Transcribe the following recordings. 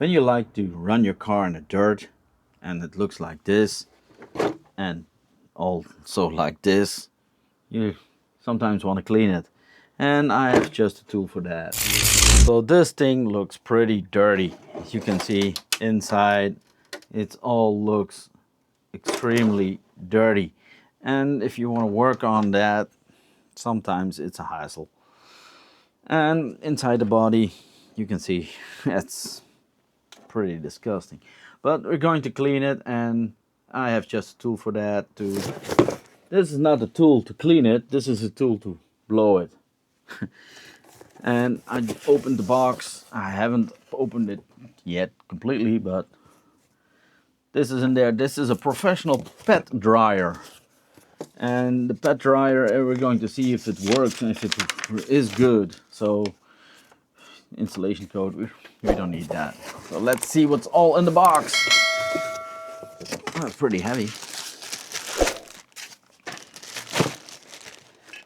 When you like to run your car in the dirt and it looks like this and also like this, you sometimes want to clean it. And I have just a tool for that. So this thing looks pretty dirty. As you can see inside, it all looks extremely dirty. And if you want to work on that, sometimes it's a hassle. And inside the body, you can see it's pretty disgusting. But we're going to clean it, and I have just a tool for that. This is not a tool to clean it, this is a tool to blow it. And I opened the box. I haven't opened it yet completely, but this is in there. This is a professional pet dryer. And the pet dryer, we're going to see if it works and if it is good. So installation code, we don't need that. So let's see what's all in the box. That's pretty heavy.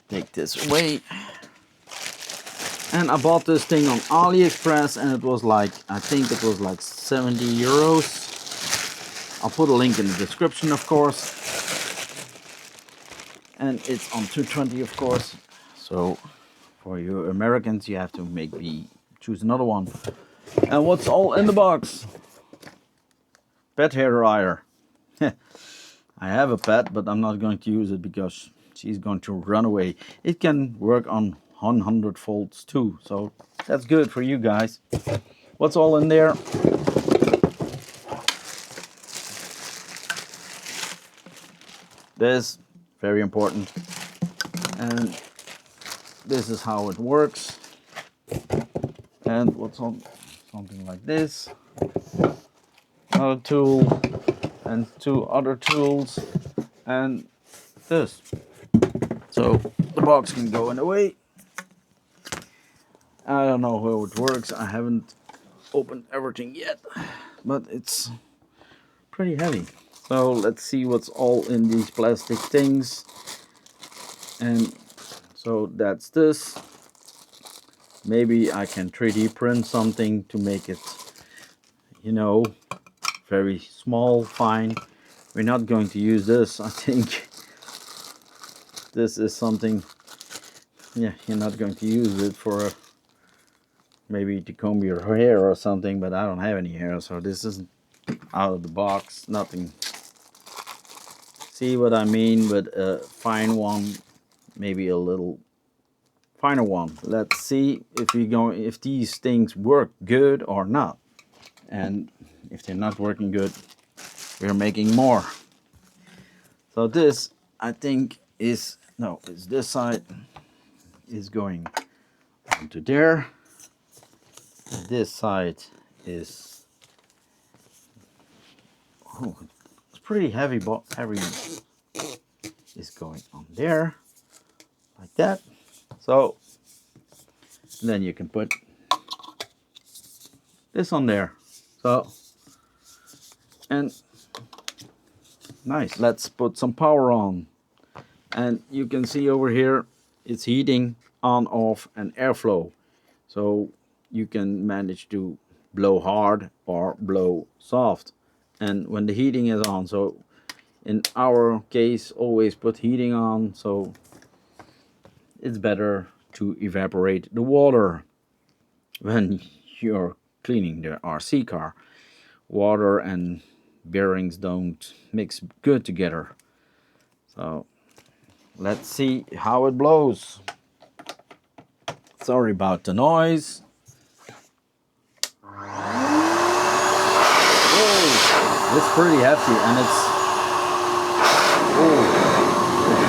Take this away. And I bought this thing on AliExpress, and it was like, I think it was like 70 euros. I'll put a link in the description, of course. And it's on 220, of course. So for you Americans, you have to choose another one. And what's all in the box? Pet hair dryer. I have a pet, but I'm not going to use it because she's going to run away. It can work on 100 volts too, so that's good for you guys. What's all in there? This, very important. And this is how it works. And what's on something like this? Another tool and two other tools and this. So the box can go in the way. I don't know how it works. I haven't opened everything yet, but it's pretty heavy. So let's see what's all in these plastic things. And so that's this. Maybe I can 3D print something to make it, you know, very small, fine. We're not going to use this. I think this is something, yeah, you're not going to use it for maybe to comb your hair or something, but I don't have any hair, so this isn't out of the box, nothing. See what I mean? But a fine one, maybe a little finer one. Let's see if these things work good or not. And if they're not working good, we're making more. So this, I think, is this side is going onto there. This side is, oh, it's pretty heavy, but heavy is going on there, like that. So then you can put this on there. So, and nice. Let's put some power on. And you can see over here, it's heating on, off, and airflow. So you can manage to blow hard or blow soft. And when the heating is on, so in our case, always put heating on, so it's better to evaporate the water when you're cleaning the RC car. Water and bearings don't mix good together. So let's see how it blows. Sorry about the noise. Oh, it's pretty hefty, and it's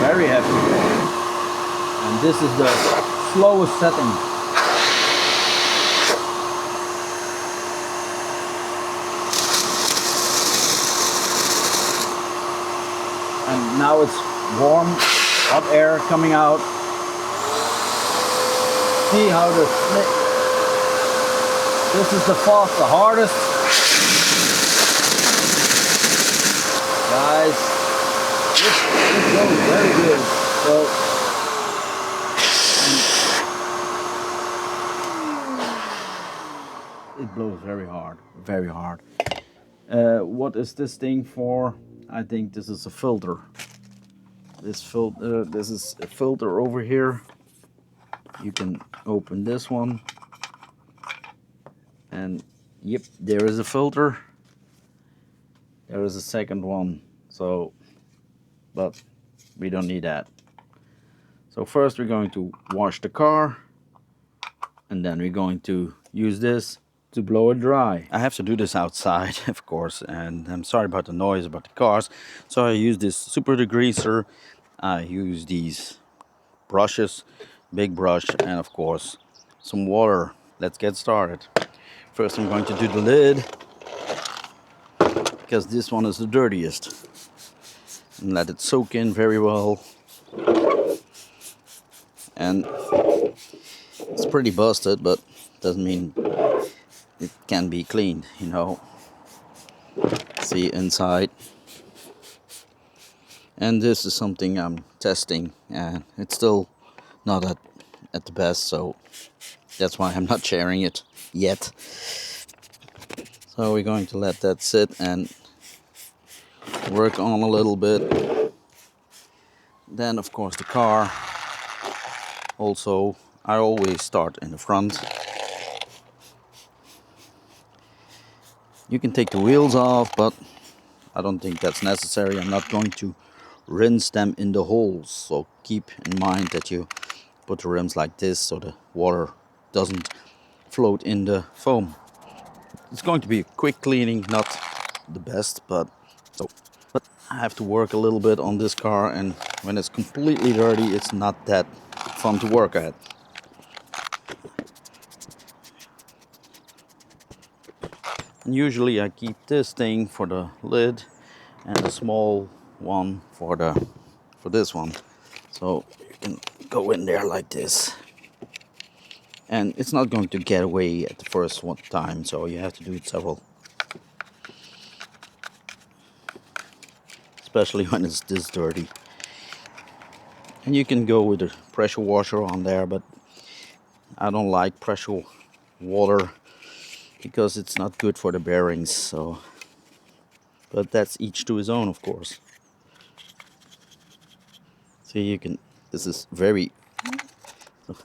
very hefty. And this is the slowest setting. And now it's warm, hot air coming out. See how this is the hardest. Guys, this goes very good. So it blows very hard, very hard. What is this thing for? I think this is a filter. This is a filter over here. You can open this one, and yep, there is a filter. There is a second one, so, but we don't need that. So first we're going to wash the car, and then we're going to use this to blow it dry. I have to do this outside, of course, and I'm sorry about the noise about the cars. So I use this super degreaser. I use these brushes, big brush, and of course some water. Let's get started. First I'm going to do the lid, because this one is the dirtiest, and let it soak in very well. And it's pretty busted, but doesn't mean it can be cleaned, you know. See inside. And this is something I'm testing, and it's still not at the best, so that's why I'm not sharing it yet. So we're going to let that sit and work on a little bit. Then of course the car. Also, I always start in the front. You can take the wheels off, but I don't think that's necessary. I'm not going to rinse them in the holes, so keep in mind that you put the rims like this so the water doesn't float in the foam. It's going to be a quick cleaning, not the best, but I have to work a little bit on this car, and when it's completely dirty, it's not that fun to work at. And usually I keep this thing for the lid and a small one for this one, so you can go in there like this, and it's not going to get away at the first one time, so you have to do it several, especially when it's this dirty. And you can go with a pressure washer on there, but I don't like pressure water because it's not good for the bearings. So, but that's each to his own, of course. See, you can. This is very. Let's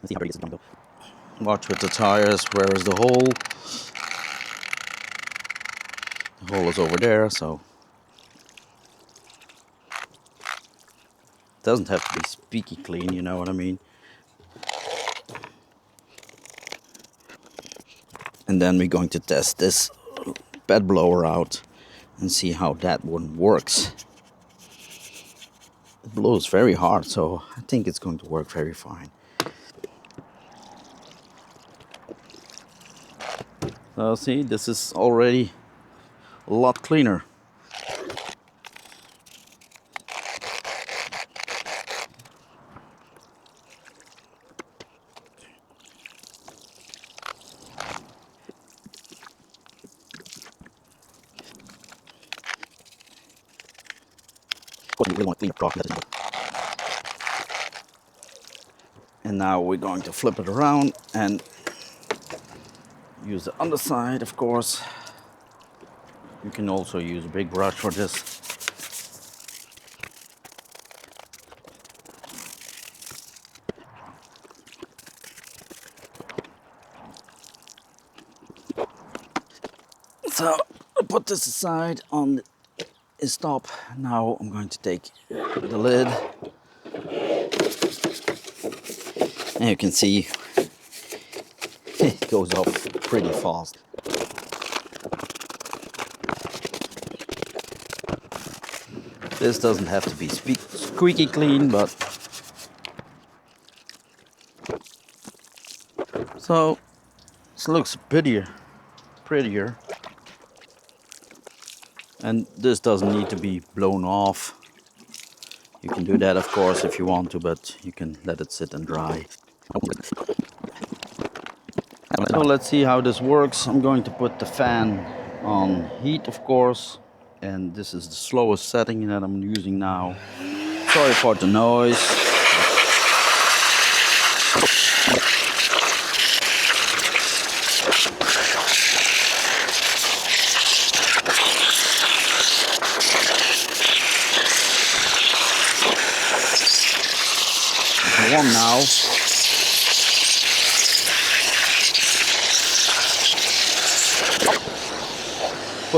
see how big it's going to go. Watch with the tires. Where is the hole? The hole is over there, so it doesn't have to be squeaky clean. You know what I mean? And then we're going to test this bed blower out and see how that one works. It blows very hard, so I think it's going to work very fine. So see, this is already a lot cleaner. You really want to clean it properly. And now we're going to flip it around and use the underside, of course. You can also use a big brush for this. So I'll put this aside on the stop. Now I'm going to take the lid. And you can see it goes off pretty fast. This doesn't have to be squeaky clean, but so this looks prettier. And this doesn't need to be blown off. You can do that, of course, if you want to, but you can let it sit and dry. So let's see how this works. I'm going to put the fan on heat, of course, and this is the slowest setting that I'm using now. Sorry for the noise.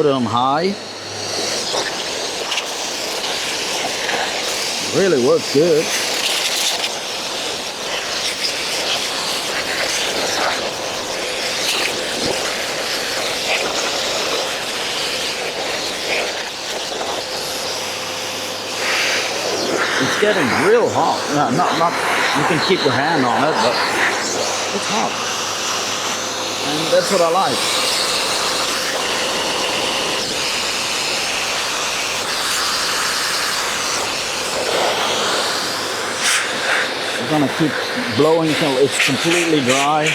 put it on high. Really works good. It's getting real hot. No, not. You can keep your hand on it, but it's hot, and that's what I like. I'm gonna keep blowing until it's completely dry.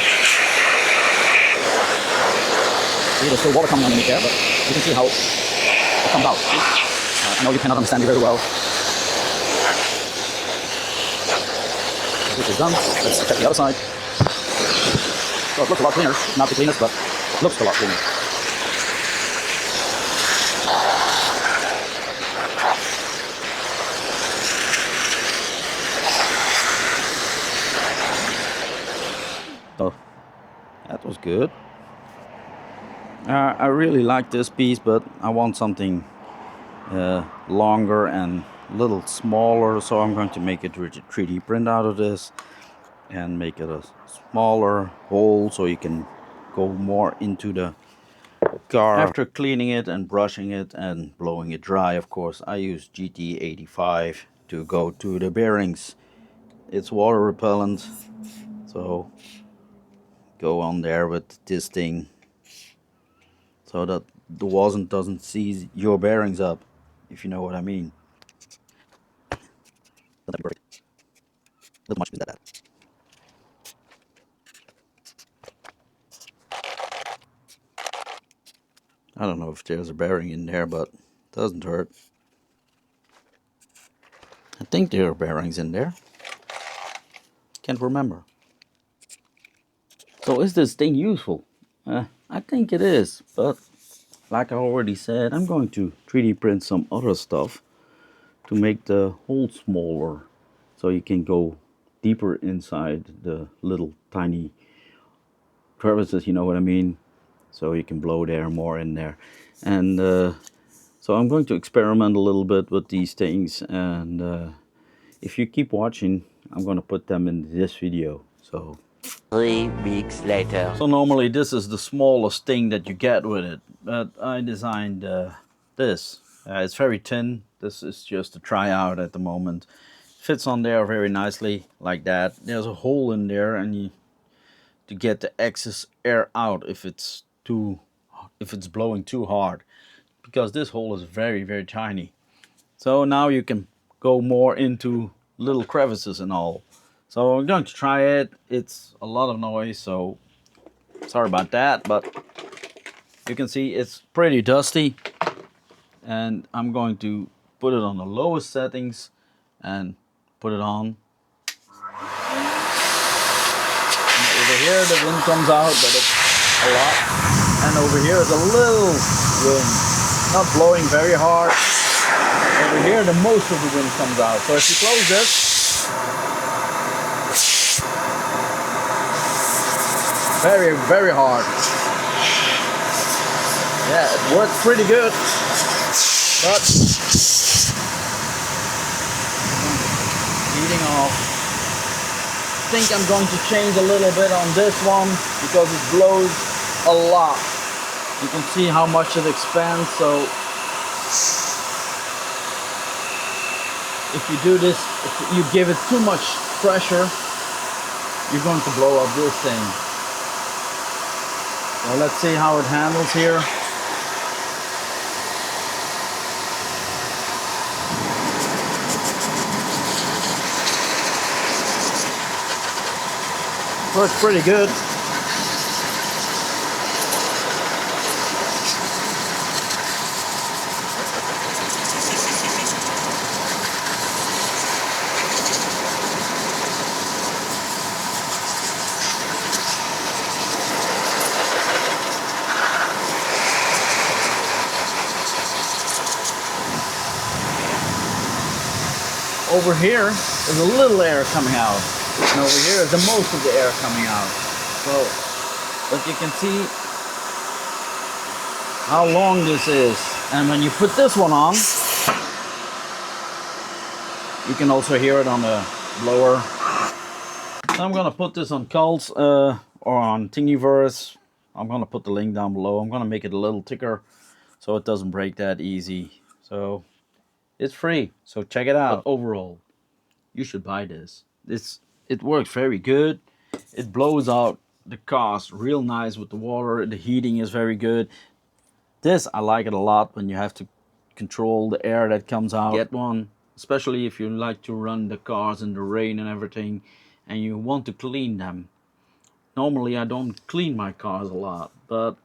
See, there's still water coming underneath there, but you can see how it comes out. I know you cannot understand me very well. This is done. Let's check the other side. So it looks a lot cleaner. Not the cleanest, but it looks a lot cleaner. So that was good. I really like this piece, but I want something longer and a little smaller, so I'm going to make a 3D print out of this and make it a smaller hole so you can go more into the car. After cleaning it and brushing it and blowing it dry, of course, I use GT85 to go to the bearings. It's water repellent, so go on there with this thing so that the wasp doesn't seize your bearings up, if you know what I mean. Not much is that. I don't know if there's a bearing in there, but it doesn't hurt. I think there are bearings in there. Can't remember. So is this thing useful? I think it is, but like I already said, I'm going to 3D print some other stuff to make the hole smaller so you can go deeper inside the little tiny crevices, you know what I mean? So you can blow the air more in there. And so I'm going to experiment a little bit with these things, and if you keep watching, I'm going to put them in this video. So 3 weeks later. So normally this is the smallest thing that you get with it, but I designed this. It's very thin. This is just a tryout at the moment. Fits on there very nicely like that. There's a hole in there, and to get the excess air out if it's blowing too hard, because this hole is very, very tiny. So now you can go more into little crevices and all. So I'm going to try it. It's a lot of noise, so sorry about that, but you can see it's pretty dusty, and I'm going to put it on the lowest settings and put it on. And over here the wind comes out, but it's a lot, and over here is a little wind, not blowing very hard. Over here the most of the wind comes out, so if you close this, very, very hard. Yeah, it works pretty good, but heating off. I think I'm going to change a little bit on this one because it blows a lot. You can see how much it expands, so if you do this, if you give it too much pressure, you're going to blow up this thing. So let's see how it handles here. Works pretty good. Over here is a little air coming out, and over here is the most of the air coming out. So, but you can see how long this is. And when you put this one on, you can also hear it on the blower. So I'm gonna put this on Cults or on Thingiverse. I'm gonna put the link down below. I'm gonna make it a little thicker so it doesn't break that easy. So it's free, so check it out. But overall, you should buy this. It works very good. It blows out the cars real nice with the water. The heating is very good. This, I like it a lot when you have to control the air that comes out. Get one, especially if you like to run the cars in the rain and everything, and you want to clean them. Normally, I don't clean my cars a lot, but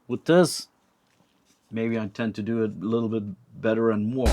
with this, maybe I tend to do it a little bit better and more.